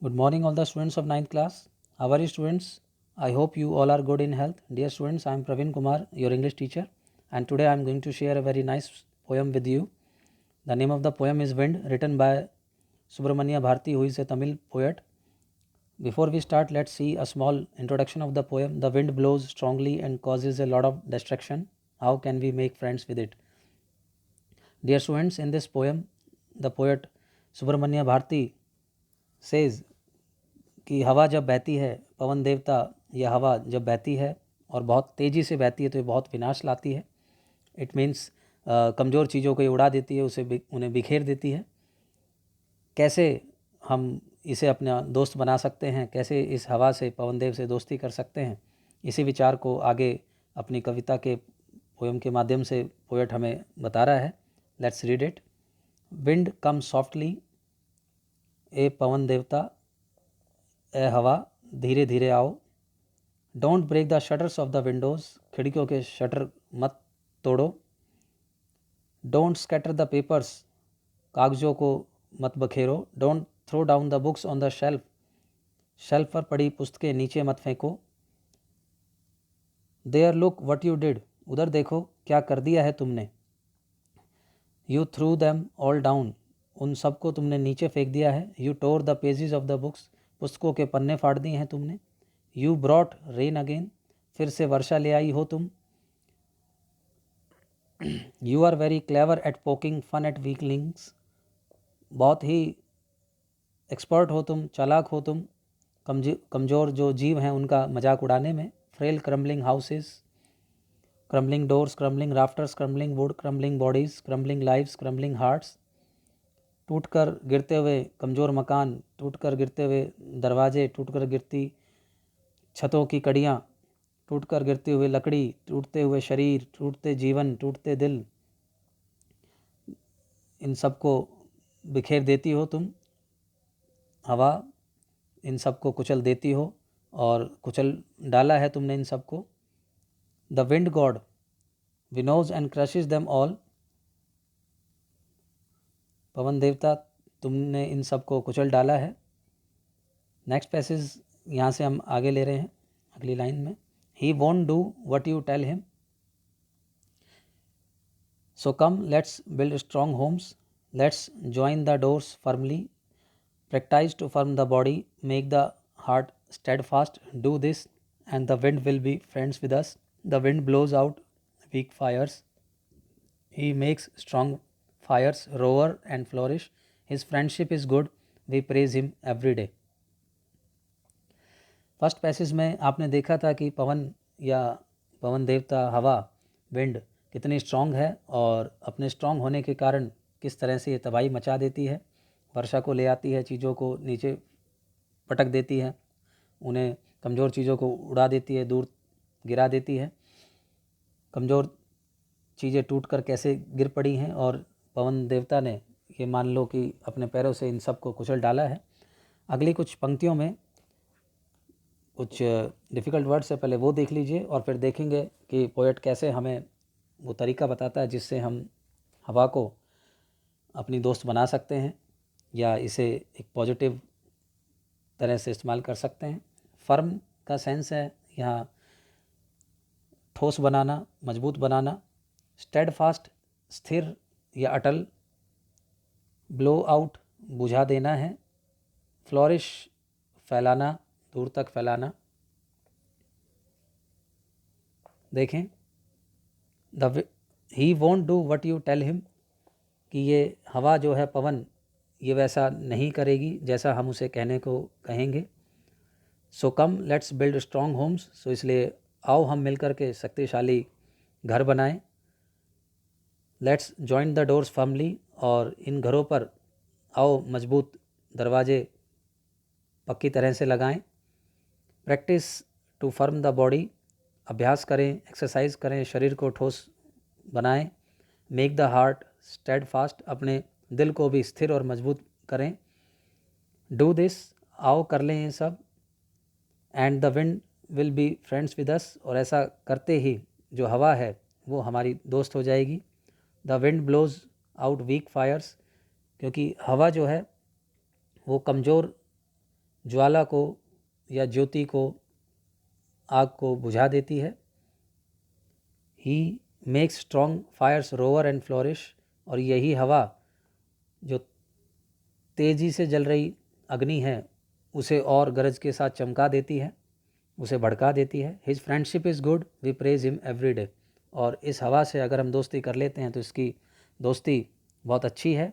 Good morning, all the students of ninth class. How are you, students? I hope you all are good in health. Dear students, I am Praveen Kumar, your English teacher, and today I am going to share a very nice poem with you. The name of the poem is Wind, written by Subramania Bharti, who is a Tamil poet. Before we start, let's see a small introduction of the poem. The wind blows strongly and causes a lot of destruction. How can we make friends with it? Dear students, in this poem, the poet Subramania Bharti says कि हवा जब बहती है, पवन देवता, यह हवा जब बहती है और बहुत तेज़ी से बहती है तो ये बहुत विनाश लाती है. इट मीन्स कमज़ोर चीज़ों को ये उड़ा देती है, उन्हें बिखेर देती है. कैसे हम इसे अपना दोस्त बना सकते हैं, कैसे इस हवा से, पवन देव से दोस्ती कर सकते हैं, इसी विचार को आगे अपनी कविता के पोएम के माध्यम से पोएट हमें बता रहा है. Let's read it. Wind come softly, ए पवन देवता, ए हवा धीरे धीरे आओ. Don't break the shutters of the windows, खिड़कियों के शटर मत तोड़ो. डोंट स्कैटर द पेपर्स, कागज़ों को मत बखेरो. Don't throw down the books on the shelf, shelf पर पड़ी पुस्तकें नीचे मत फेंको. There look what you did, उधर देखो क्या कर दिया है तुमने. You threw them all down, उन सबको तुमने नीचे फेंक दिया है. You tore the pages of the books, पुस्तकों के पन्ने फाड़ दिए हैं तुमने. यू ब्रॉट रेन अगेन, फिर से वर्षा ले आई हो तुम. You are very clever at poking fun at weaklings, बहुत ही एक्सपर्ट हो तुम, चालाक हो तुम कमज़ोर जो जीव हैं उनका मजाक उड़ाने में. Frail crumbling houses, crumbling doors, crumbling rafters, crumbling wood, crumbling bodies, crumbling lives, crumbling hearts. टूटकर गिरते हुए कमज़ोर मकान, टूटकर गिरते हुए दरवाजे, टूटकर गिरती छतों की कड़ियाँ, टूटकर गिरती हुई लकड़ी, टूटते हुए शरीर, टूटते जीवन, टूटते दिल, इन सब को बिखेर देती हो तुम हवा. इन सब को कुचल देती हो और कुचल डाला है तुमने इन सब को. The wind god winnows and crushes them all, पवन देवता तुमने इन सब को कुचल डाला है. नेक्स्ट पैसेज यहाँ से हम आगे ले रहे हैं अगली लाइन में. He won't do what you tell him, so come let's build strong homes. Let's join the doors firmly, practice to firm the body, make the heart steadfast. Do this, and the wind will be friends with us. The wind blows out weak fires. He makes strong fires roar and flourish. His friendship is good. We praise him every day. First passage में आपने देखा था कि पवन या पवन देवता हवा, wind कितनी strong है और अपने स्ट्रांग होने के कारण किस तरह से ये तबाही मचा देती है. वर्षा को ले आती है, चीज़ों को नीचे पटक देती है, उन्हें कमज़ोर चीज़ों को उड़ा देती है, दूर गिरा देती है. कमज़ोर चीज़ें टूटकर कैसे गिर पड़ी हैं और पवन देवता ने ये मान लो कि अपने पैरों से इन सब को कुचल डाला है. अगली कुछ पंक्तियों में कुछ डिफ़िकल्ट वर्ड्स है, पहले वो देख लीजिए और फिर देखेंगे कि पोएट कैसे हमें वो तरीका बताता है जिससे हम हवा को अपनी दोस्त बना सकते हैं या इसे एक पॉजिटिव तरह से इस्तेमाल कर सकते हैं. फर्म का सेंस है यहाँ ठोस बनाना, मजबूत बनाना. स्टेड फास्ट स्थिर या अटल. ब्लो आउट बुझा देना है. फ्लोरिश फैलाना, दूर तक फैलाना. देखें he won't do what you tell him, कि ये हवा जो है पवन ये वैसा नहीं करेगी जैसा हम उसे कहने को कहेंगे. So come let's build strong homes, so इसलिए आओ हम मिलकर के शक्तिशाली घर बनाएं. Let's join the doors firmly, और इन घरों पर आओ मजबूत दरवाजे पक्की तरह से लगाएं. Practice to firm the body, अभ्यास करें, एक्सरसाइज करें, शरीर को ठोस बनाएं. Make the heart steadfast, अपने दिल को भी स्थिर और मजबूत करें. डू दिस, आओ कर लें ये सब. And the wind will be friends with us, और ऐसा करते ही जो हवा है वो हमारी दोस्त हो जाएगी. The wind blows out weak fires, क्योंकि हवा जो है वो कमज़ोर ज्वाला को या ज्योति को, आग को बुझा देती है। He makes strong fires roar and flourish, और यही हवा जो तेज़ी से जल रही अग्नि है उसे और गरज के साथ चमका देती है, उसे भड़का देती है। His friendship is good, we praise him every day. और इस हवा से अगर हम दोस्ती कर लेते हैं तो इसकी दोस्ती बहुत अच्छी है,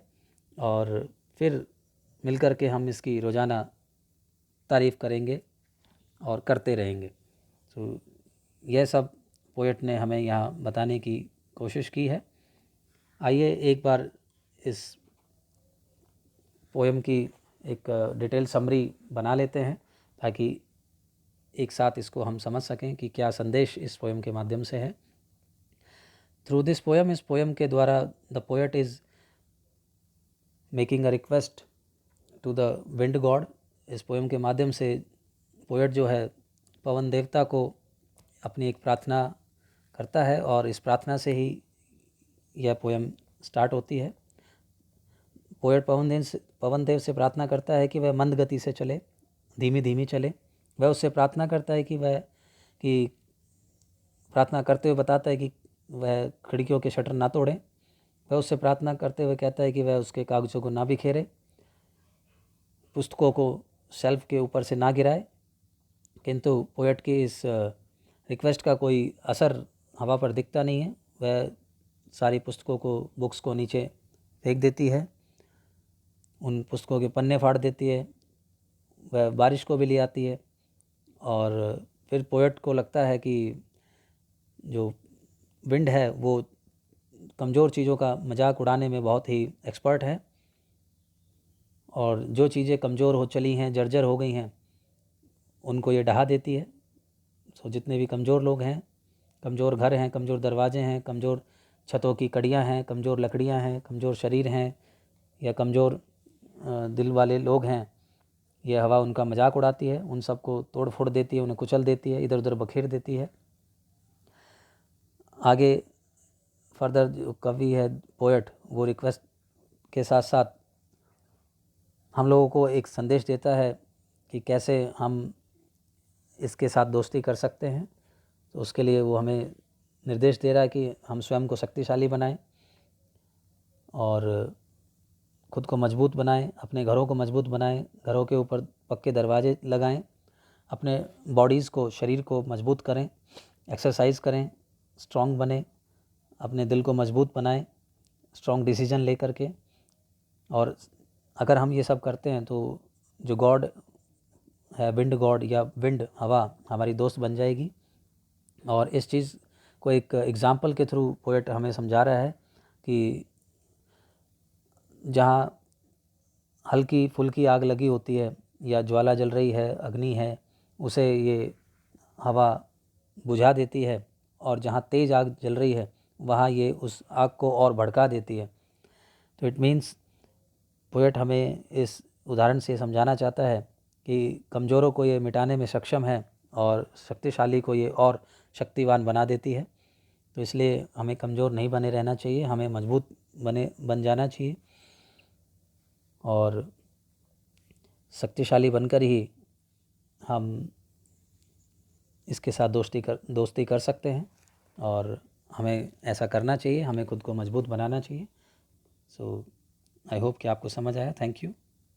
और फिर मिलकर के हम इसकी रोज़ाना तारीफ़ करेंगे और करते रहेंगे। तो यह सब पोएट ने हमें यहाँ बताने की कोशिश की है। आइए एक बार इस पोएम की एक डिटेल समरी बना लेते हैं ताकि एक साथ इसको हम समझ सकें कि क्या संदेश इस पोएम के माध्यम से है। थ्रू दिस पोएम, इस पोएम के द्वारा the poet is making a request to the wind god. इस पोएम के माध्यम से पोएट जो है पवन देवता को अपनी एक प्रार्थना करता है, और इस प्रार्थना से ही यह पोएम स्टार्ट होती है। पोएट पवन देव से प्रार्थना करता है कि वह मंद गति से चले, धीमी धीमी चले। वह उससे प्रार्थना करता है कि प्रार्थना करते हुए बताता है कि वह खिड़कियों के शटर ना तोड़े। वह उससे प्रार्थना करते हुए कहता है कि वह उसके कागज़ों को ना बिखेरे, पुस्तकों को शेल्फ के ऊपर से ना गिराए। किंतु पोएट की इस रिक्वेस्ट का कोई असर हवा पर दिखता नहीं है। वह सारी पुस्तकों को, बुक्स को नीचे फेंक देती है, उन पुस्तकों के पन्ने फाड़ देती है। वह बारिश को भी ले आती है, और फिर पोएट को लगता है कि जो विंड है वो कमज़ोर चीज़ों का मजाक उड़ाने में बहुत ही एक्सपर्ट है, और जो चीज़ें कमज़ोर हो चली हैं, जर्जर हो गई हैं, उनको ये ढहा देती है। सो जितने भी कमज़ोर लोग हैं, कमज़ोर घर हैं, कमज़ोर दरवाजे हैं, कमज़ोर छतों की कड़ियाँ हैं, कमज़ोर लकड़ियाँ हैं, कमज़ोर शरीर हैं, या कमज़ोर दिल वाले लोग हैं, ये हवा उनका मजाक उड़ाती है, उन सबको तोड़ फोड़ देती है, उन्हें कुचल देती है, इधर उधर बखेर देती है। आगे फर्दर जो कवि है, पोएट, वो रिक्वेस्ट के साथ साथ हम लोगों को एक संदेश देता है कि कैसे हम इसके साथ दोस्ती कर सकते हैं। तो उसके लिए वो हमें निर्देश दे रहा है कि हम स्वयं को शक्तिशाली बनाएं और ख़ुद को मजबूत बनाएं, अपने घरों को मजबूत बनाएं, घरों के ऊपर पक्के दरवाजे लगाएं, अपने बॉडीज़ को, शरीर को मजबूत करें, एक्सरसाइज करें, स्ट्रॉन्ग बने, अपने दिल को मजबूत बनाएं, स्ट्रॉन्ग डिसीजन ले करके। और अगर हम ये सब करते हैं तो जो गॉड है, विंड गॉड या विंड हवा, हमारी दोस्त बन जाएगी। और इस चीज़ को एक एग्ज़ाम्पल के थ्रू पोएट हमें समझा रहा है कि जहाँ हल्की फुल्की आग लगी होती है या ज्वाला जल रही है, अग्नि है, उसे ये हवा बुझा देती है, और जहाँ तेज़ आग जल रही है वहाँ ये उस आग को और भड़का देती है। तो इट मीन्स पोएट हमें इस उदाहरण से समझाना चाहता है कि कमज़ोरों को ये मिटाने में सक्षम है और शक्तिशाली को ये और शक्तिवान बना देती है। तो इसलिए हमें कमज़ोर नहीं बने रहना चाहिए, हमें मजबूत बन जाना चाहिए, और शक्तिशाली बनकर ही हम इसके साथ दोस्ती कर सकते हैं, और हमें ऐसा करना चाहिए, हमें खुद को मजबूत बनाना चाहिए। सो आई होप कि आपको समझ आया। Thank you.